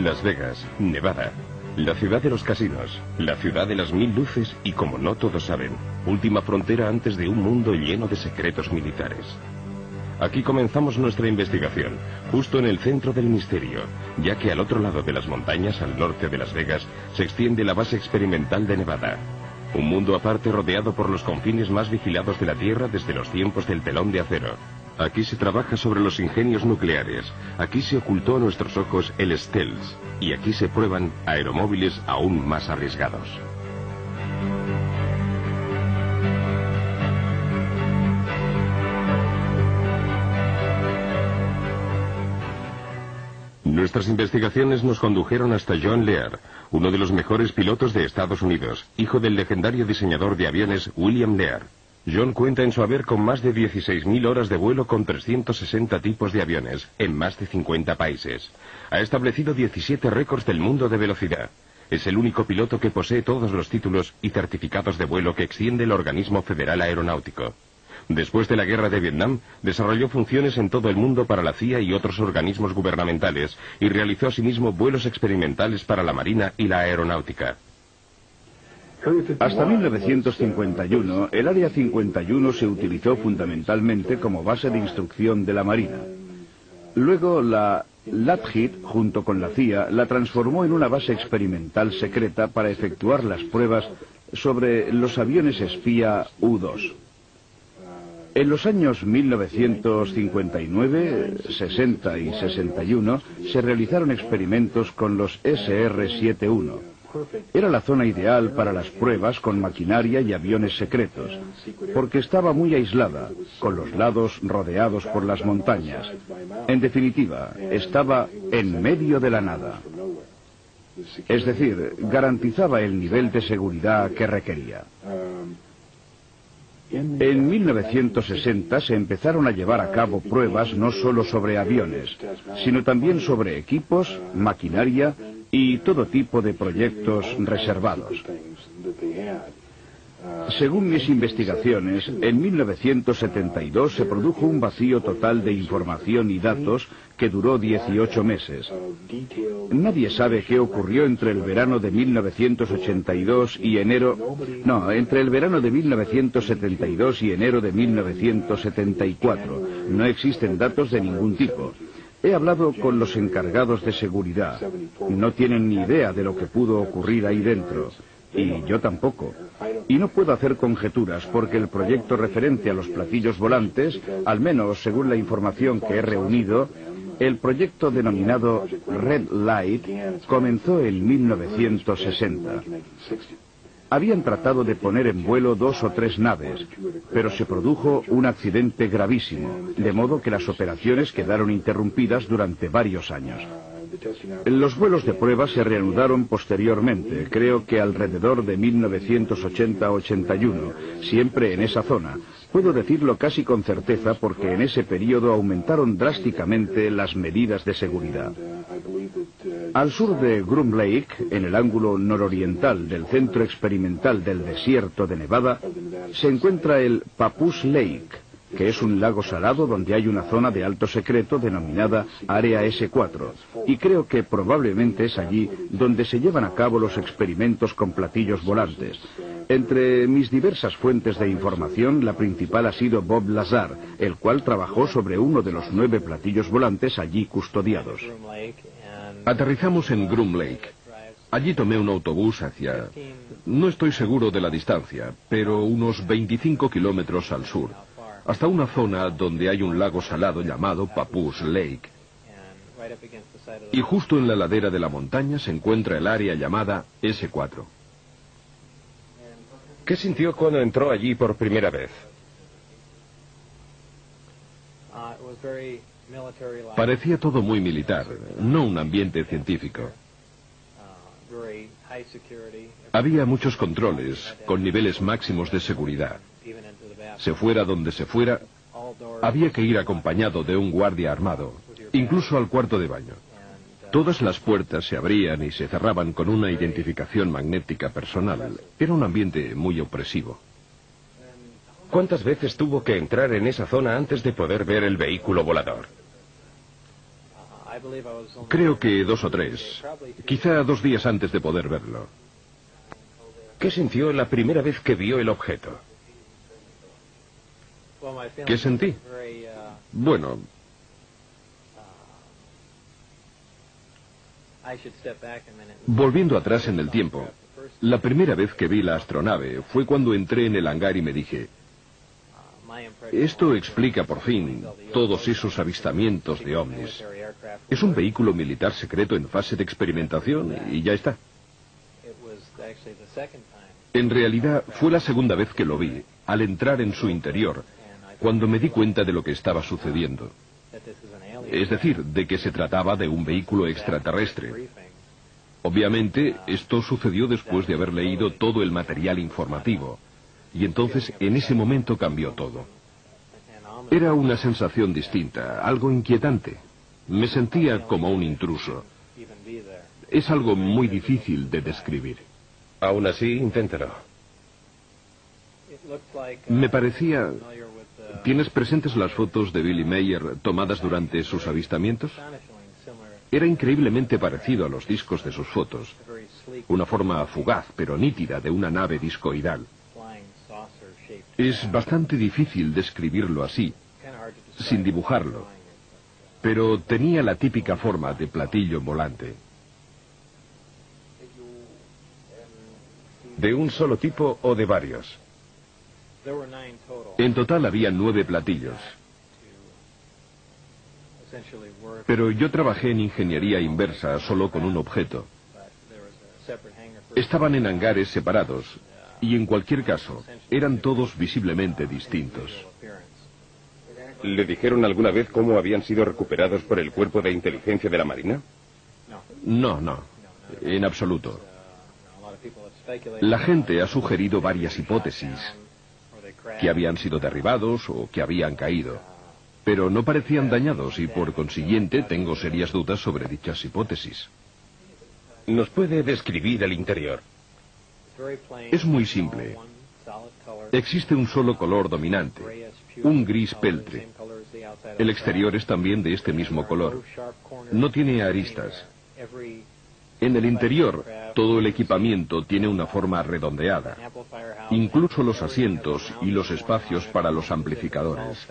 Las Vegas, Nevada. La ciudad de los casinos, la ciudad de las 1000 luces y, como no todos saben, última frontera antes de un mundo lleno de secretos militares. Aquí comenzamos nuestra investigación, justo en el centro del misterio, ya que al otro lado de las montañas, al norte de Las Vegas, se extiende la base experimental de Nevada. Un mundo aparte rodeado por los confines más vigilados de la Tierra desde los tiempos del telón de acero. Aquí se trabaja sobre los ingenios nucleares, aquí se ocultó a nuestros ojos el stealth, y aquí se prueban aeromóviles aún más arriesgados. Nuestras investigaciones nos condujeron hasta John Lear, uno de los mejores pilotos de Estados Unidos, hijo del legendario diseñador de aviones William Lear. John cuenta en su haber con más de 16.000 horas de vuelo con 360 tipos de aviones, en más de 50 países. Ha establecido 17 récords del mundo de velocidad. Es el único piloto que posee todos los títulos y certificados de vuelo que extiende el Organismo Federal Aeronáutico. Después de la Guerra de Vietnam, desarrolló funciones en todo el mundo para la CIA y otros organismos gubernamentales, y realizó asimismo vuelos experimentales para la Marina y la Aeronáutica. Hasta 1951, el Área 51 se utilizó fundamentalmente como base de instrucción de la Marina. Luego la Lockheed, junto con la CIA, la transformó en una base experimental secreta para efectuar las pruebas sobre los aviones espía U-2. En los años 1959, 60 y 61 se realizaron experimentos con los SR-71. Era la zona ideal para las pruebas con maquinaria y aviones secretos, porque estaba muy aislada, con los lados rodeados por las montañas. En definitiva, estaba en medio de la nada. Es decir, garantizaba el nivel de seguridad que requería. En 1960 se empezaron a llevar a cabo pruebas no solo sobre aviones, sino también sobre equipos, maquinaria y todo tipo de proyectos reservados. Según mis investigaciones, en 1972 se produjo un vacío total de información y datos que duró 18 meses. Nadie sabe qué ocurrió entre el verano de 1982 y entre el verano de 1972 y enero de 1974. No existen datos de ningún tipo. He hablado con los encargados de seguridad. No tienen ni idea de lo que pudo ocurrir ahí dentro. Y yo tampoco. Y no puedo hacer conjeturas porque el proyecto referente a los platillos volantes, al menos según la información que he reunido, el proyecto denominado Red Light comenzó en 1960. Habían tratado de poner en vuelo 2 o 3 naves, pero se produjo un accidente gravísimo, de modo que las operaciones quedaron interrumpidas durante varios años. Los vuelos de prueba se reanudaron posteriormente, creo que alrededor de 1980-81, siempre en esa zona. Puedo decirlo casi con certeza porque en ese periodo aumentaron drásticamente las medidas de seguridad. Al sur de Groom Lake, en el ángulo nororiental del centro experimental del desierto de Nevada, se encuentra el Papoose Lake, que es un lago salado donde hay una zona de alto secreto denominada Área S4, y creo que probablemente es allí donde se llevan a cabo los experimentos con platillos volantes. Entre mis diversas fuentes de información, la principal ha sido Bob Lazar, el cual trabajó sobre uno de los 9 platillos volantes allí custodiados. Aterrizamos en Groom Lake. Allí tomé un autobús hacia... no estoy seguro de la distancia, pero unos 25 kilómetros al sur, hasta una zona donde hay un lago salado llamado Papoose Lake. Y justo en la ladera de la montaña se encuentra el área llamada S4. ¿Qué sintió cuando entró allí por primera vez? Parecía todo muy militar, no un ambiente científico. Había muchos controles, con niveles máximos de seguridad. Se fuera donde se fuera, había que ir acompañado de un guardia armado, incluso al cuarto de baño. Todas las puertas se abrían y se cerraban con una identificación magnética personal. Era un ambiente muy opresivo. ¿Cuántas veces tuvo que entrar en esa zona antes de poder ver el vehículo volador? Creo que 2 o 3. Quizá 2 días antes de poder verlo. ¿Qué sintió la primera vez que vio el objeto? ¿Qué sentí? Bueno, volviendo atrás en el tiempo, la primera vez que vi la astronave fue cuando entré en el hangar y me dije, esto explica por fin todos esos avistamientos de ovnis. Es un vehículo militar secreto en fase de experimentación y ya está. En realidad fue la segunda vez que lo vi, al entrar en su interior, cuando me di cuenta de lo que estaba sucediendo. Es decir, de que se trataba de un vehículo extraterrestre. Obviamente, esto sucedió después de haber leído todo el material informativo. Y entonces, en ese momento cambió todo. Era una sensación distinta, algo inquietante. Me sentía como un intruso. Es algo muy difícil de describir. Aún así, inténtalo. Me parecía... ¿Tienes presentes las fotos de Billy Mayer tomadas durante sus avistamientos? Era increíblemente parecido a los discos de sus fotos. Una forma fugaz, pero nítida, de una nave discoidal. Es bastante difícil describirlo así, sin dibujarlo, pero tenía la típica forma de platillo volante. ¿De un solo tipo o de varios? En total había 9 platillos. Pero yo trabajé en ingeniería inversa solo con un objeto. Estaban en hangares separados, y en cualquier caso, eran todos visiblemente distintos. ¿Le dijeron alguna vez cómo habían sido recuperados por el Cuerpo de Inteligencia de la Marina? No, en absoluto. La gente ha sugerido varias hipótesis, que habían sido derribados o que habían caído, pero no parecían dañados y por consiguiente tengo serias dudas sobre dichas hipótesis. ¿Nos puede describir el interior? Es muy simple. Existe un solo color dominante, un gris peltre. El exterior es también de este mismo color. No tiene aristas. En el interior, todo el equipamiento tiene una forma redondeada, incluso los asientos y los espacios para los amplificadores.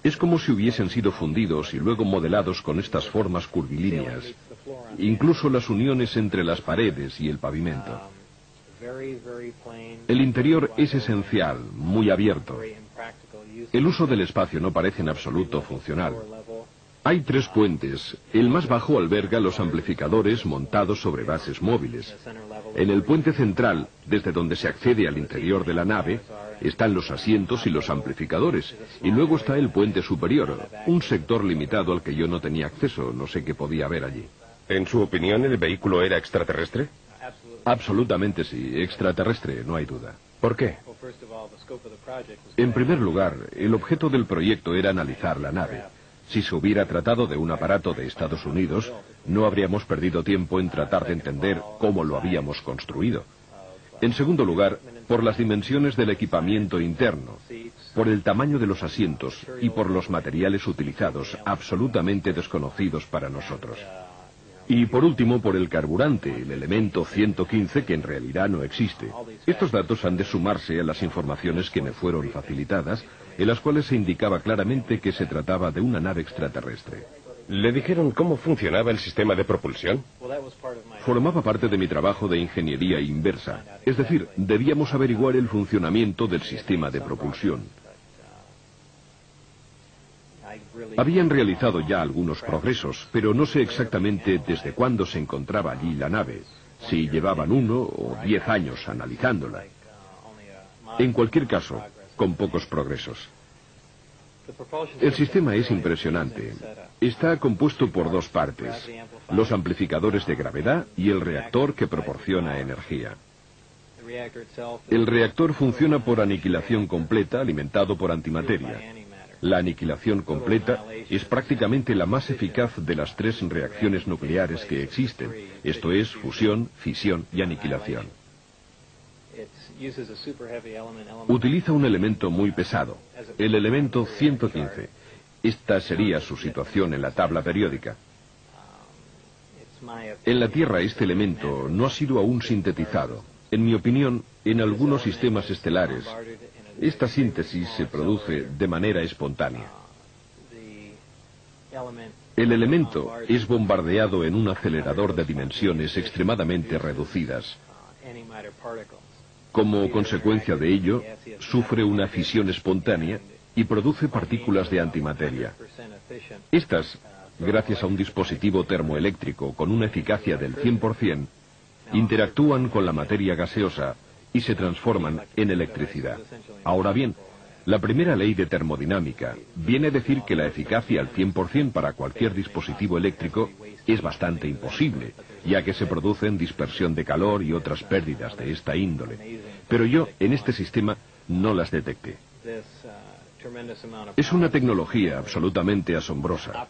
Es como si hubiesen sido fundidos y luego modelados con estas formas curvilíneas, incluso las uniones entre las paredes y el pavimento. El interior es esencial, muy abierto. El uso del espacio no parece en absoluto funcional. Hay 3 puentes. El más bajo alberga los amplificadores montados sobre bases móviles. En el puente central, desde donde se accede al interior de la nave, están los asientos y los amplificadores. Y luego está el puente superior, un sector limitado al que yo no tenía acceso, no sé qué podía haber allí. ¿En su opinión, el vehículo era extraterrestre? Absolutamente sí, extraterrestre, no hay duda. ¿Por qué? En primer lugar, el objeto del proyecto era analizar la nave. Si se hubiera tratado de un aparato de Estados Unidos, no habríamos perdido tiempo en tratar de entender cómo lo habíamos construido. En segundo lugar, por las dimensiones del equipamiento interno, por el tamaño de los asientos y por los materiales utilizados, absolutamente desconocidos para nosotros. Y por último, por el carburante, el elemento 115, que en realidad no existe. Estos datos han de sumarse a las informaciones que me fueron facilitadas, en las cuales se indicaba claramente que se trataba de una nave extraterrestre. ¿Le dijeron cómo funcionaba el sistema de propulsión? Formaba parte de mi trabajo de ingeniería inversa. Es decir, debíamos averiguar el funcionamiento del sistema de propulsión. Habían realizado ya algunos progresos, pero no sé exactamente desde cuándo se encontraba allí la nave, si llevaban 1 o 10 años analizándola. En cualquier caso, con pocos progresos. El sistema es impresionante. Está compuesto por 2 partes, los amplificadores de gravedad y el reactor que proporciona energía. El reactor funciona por aniquilación completa, alimentado por antimateria. La aniquilación completa es prácticamente la más eficaz de las 3 reacciones nucleares que existen, esto es, fusión, fisión y aniquilación. Utiliza un elemento muy pesado, el elemento 115. Esta sería su situación en la tabla periódica. En la Tierra este elemento no ha sido aún sintetizado. En mi opinión, en algunos sistemas estelares, esta síntesis se produce de manera espontánea. El elemento es bombardeado en un acelerador de dimensiones extremadamente reducidas. Como consecuencia de ello, sufre una fisión espontánea y produce partículas de antimateria. Estas, gracias a un dispositivo termoeléctrico con una eficacia del 100%, interactúan con la materia gaseosa y se transforman en electricidad. Ahora bien, la primera ley de termodinámica viene a decir que la eficacia al 100% para cualquier dispositivo eléctrico es bastante imposible, ya que se producen dispersión de calor y otras pérdidas de esta índole. Pero yo, en este sistema, no las detecté. Es una tecnología absolutamente asombrosa.